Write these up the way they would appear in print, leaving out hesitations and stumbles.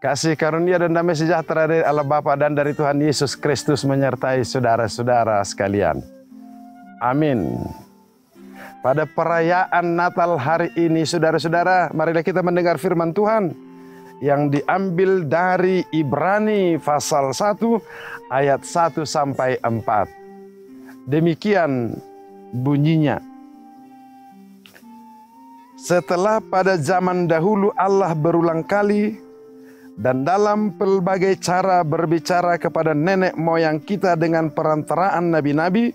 Kasih karunia dan damai sejahtera dari Allah Bapa dan dari Tuhan Yesus Kristus menyertai saudara-saudara sekalian. Amin. Pada perayaan Natal hari ini, saudara-saudara, marilah kita mendengar firman Tuhan yang diambil dari Ibrani pasal 1 ayat 1 sampai 4. Demikian bunyinya. Setelah pada zaman dahulu Allah berulang kali dan dalam pelbagai cara berbicara kepada nenek moyang kita dengan perantaraan nabi-nabi,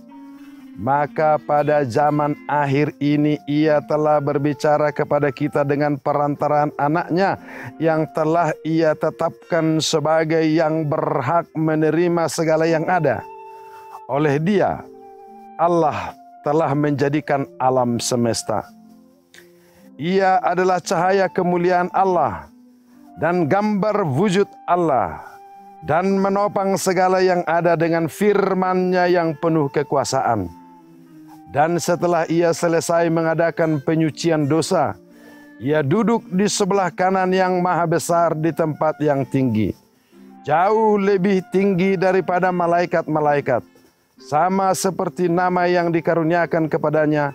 maka pada zaman akhir ini ia telah berbicara kepada kita dengan perantaraan anaknya yang telah ia tetapkan sebagai yang berhak menerima segala yang ada. Oleh dia, Allah telah menjadikan alam semesta. Ia adalah cahaya kemuliaan Allah dan gambar wujud Allah, dan menopang segala yang ada dengan firman-Nya yang penuh kekuasaan. Dan setelah ia selesai mengadakan penyucian dosa, ia duduk di sebelah kanan yang maha besar di tempat yang tinggi, jauh lebih tinggi daripada malaikat-malaikat, sama seperti nama yang dikaruniakan kepadanya,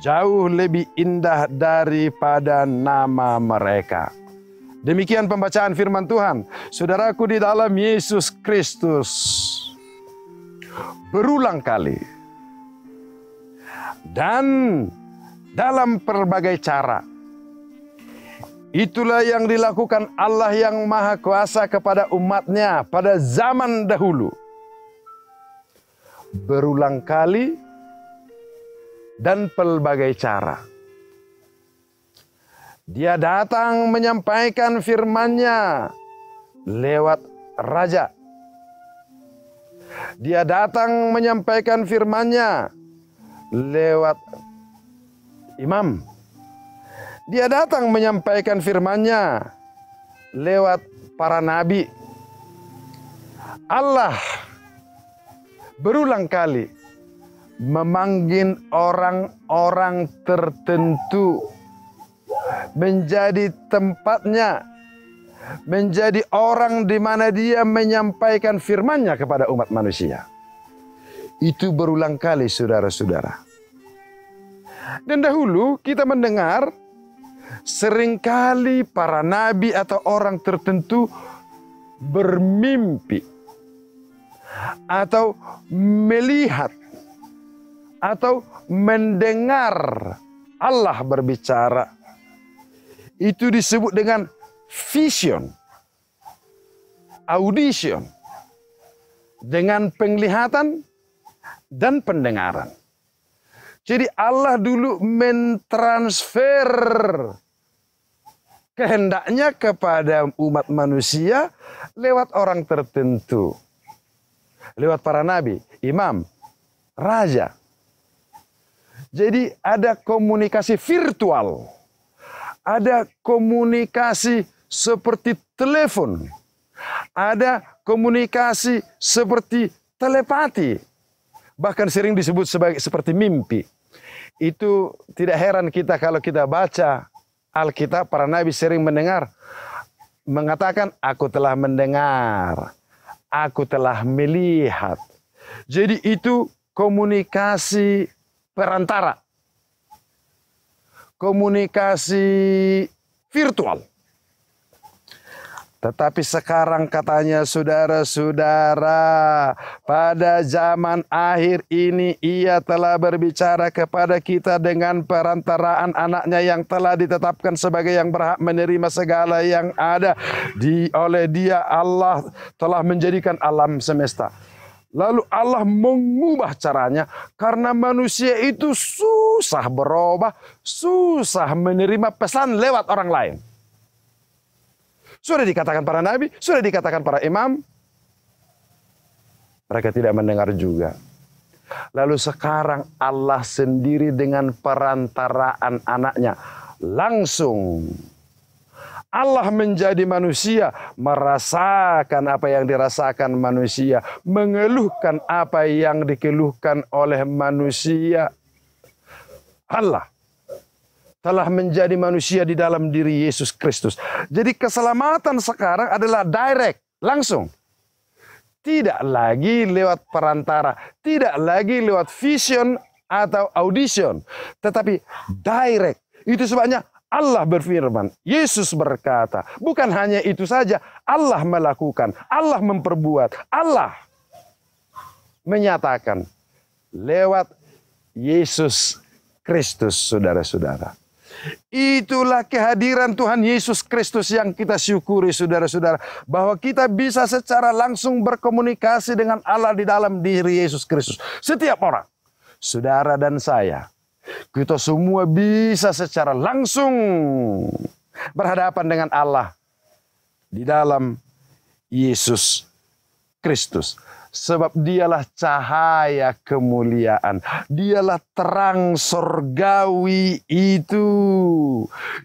jauh lebih indah daripada nama mereka. Demikian pembacaan firman Tuhan. Saudaraku di dalam Yesus Kristus, berulang kali dan dalam berbagai cara, itulah yang dilakukan Allah yang Maha Kuasa kepada umatnya pada zaman dahulu. Berulang kali dan pelbagai cara. Dia datang menyampaikan firman-Nya lewat raja. Dia datang menyampaikan firman-Nya lewat imam. Dia datang menyampaikan firman-Nya lewat para nabi. Allah berulang kali memanggil orang-orang tertentu menjadi tempatnya, menjadi orang di mana dia menyampaikan firman-Nya kepada umat manusia. Itu berulang kali, saudara-saudara. Dan dahulu kita mendengar seringkali para nabi atau orang tertentu bermimpi atau melihat atau mendengar Allah berbicara. Itu disebut dengan vision, audition, dengan penglihatan dan pendengaran. Jadi Allah dulu mentransfer kehendaknya kepada umat manusia lewat orang tertentu. Lewat para nabi, imam, raja. Jadi ada komunikasi virtual. Ada komunikasi seperti telepon. Ada komunikasi seperti telepati. Bahkan sering disebut seperti mimpi. Itu tidak heran kita kalau kita baca Alkitab, para nabi sering mendengar. Mengatakan, aku telah mendengar. Aku telah melihat. Jadi itu komunikasi perantara. Komunikasi virtual. Tetapi sekarang katanya saudara-saudara, pada zaman akhir ini ia telah berbicara kepada kita dengan perantaraan anaknya yang telah ditetapkan sebagai yang berhak menerima segala yang ada. Oleh dia Allah telah menjadikan alam semesta. Lalu Allah mengubah caranya karena manusia itu susah berubah, susah menerima pesan lewat orang lain. Sudah dikatakan para nabi, sudah dikatakan para imam, mereka tidak mendengar juga. Lalu sekarang Allah sendiri dengan perantaraan anaknya langsung Allah menjadi manusia, merasakan apa yang dirasakan manusia, mengeluhkan apa yang dikeluhkan oleh manusia. Allah telah menjadi manusia di dalam diri Yesus Kristus. Jadi keselamatan sekarang adalah direct, langsung. Tidak lagi lewat perantara, tidak lagi lewat vision atau audition, tetapi direct. Itu sebabnya Allah berfirman, Yesus berkata, bukan hanya itu saja, Allah melakukan, Allah memperbuat, Allah menyatakan lewat Yesus Kristus, saudara-saudara. Itulah kehadiran Tuhan Yesus Kristus yang kita syukuri, saudara-saudara, bahwa kita bisa secara langsung berkomunikasi dengan Allah di dalam diri Yesus Kristus. Setiap orang, saudara dan saya, kita semua bisa secara langsung berhadapan dengan Allah di dalam Yesus Kristus. Sebab dialah cahaya kemuliaan. Dialah terang sorgawi itu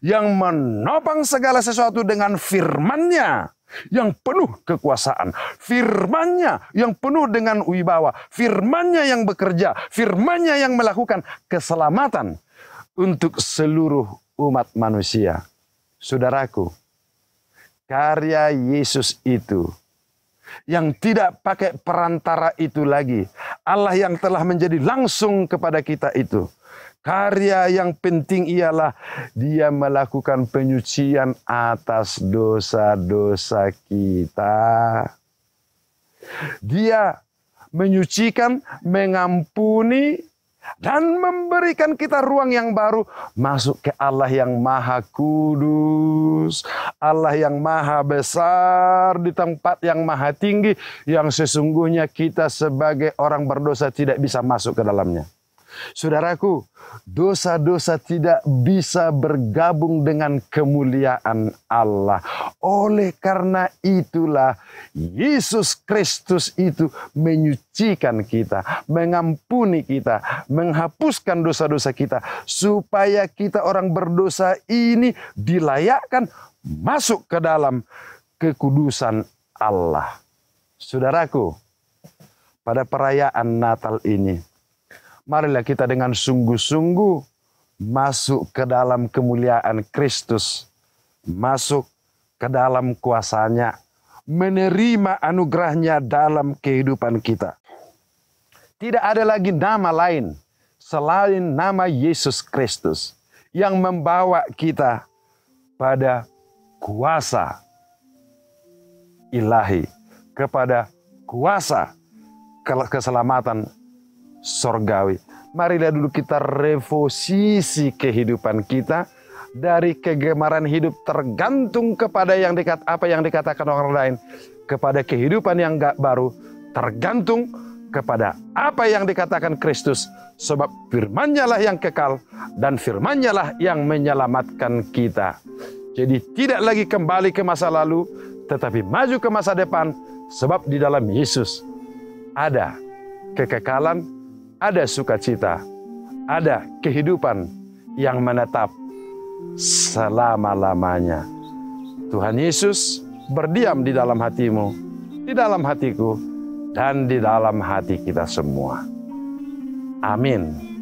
yang menopang segala sesuatu dengan firman-Nya yang penuh kekuasaan. Firman-Nya yang penuh dengan wibawa. Firman-Nya yang bekerja. Firman-Nya yang melakukan keselamatan untuk seluruh umat manusia. Saudaraku, karya Yesus itu yang tidak pakai perantara itu lagi. Allah yang telah menjadi langsung kepada kita itu. Karya yang penting ialah Dia melakukan penyucian atas dosa-dosa kita. Dia menyucikan, mengampuni, dan memberikan kita ruang yang baru masuk ke Allah yang Maha Kudus, Allah yang Maha Besar di tempat yang Maha Tinggi, yang sesungguhnya kita sebagai orang berdosa tidak bisa masuk ke dalamnya. Saudaraku, dosa-dosa tidak bisa bergabung dengan kemuliaan Allah. Oleh karena itulah Yesus Kristus itu menyucikan kita, mengampuni kita, menghapuskan dosa-dosa kita, supaya kita orang berdosa ini dilayakkan masuk ke dalam kekudusan Allah. Saudaraku, pada perayaan Natal ini, marilah kita dengan sungguh-sungguh masuk ke dalam kemuliaan Kristus, masuk ke dalam kuasa-Nya, menerima anugerah-Nya dalam kehidupan kita. Tidak ada lagi nama lain selain nama Yesus Kristus yang membawa kita pada kuasa ilahi, kepada kuasa keselamatan sorgawi. Marilah dulu kita reposisi kehidupan kita dari kegemaran hidup tergantung kepada apa yang dikatakan orang lain, kepada kehidupan yang baru tergantung kepada apa yang dikatakan Kristus, sebab firman-Nya lah yang kekal dan firman-Nya lah yang menyelamatkan kita. Jadi tidak lagi kembali ke masa lalu, tetapi maju ke masa depan, sebab di dalam Yesus ada kekekalan, ada sukacita, ada kehidupan yang menetap selama-lamanya. Tuhan Yesus berdiam di dalam hatimu, di dalam hatiku, dan di dalam hati kita semua. Amin.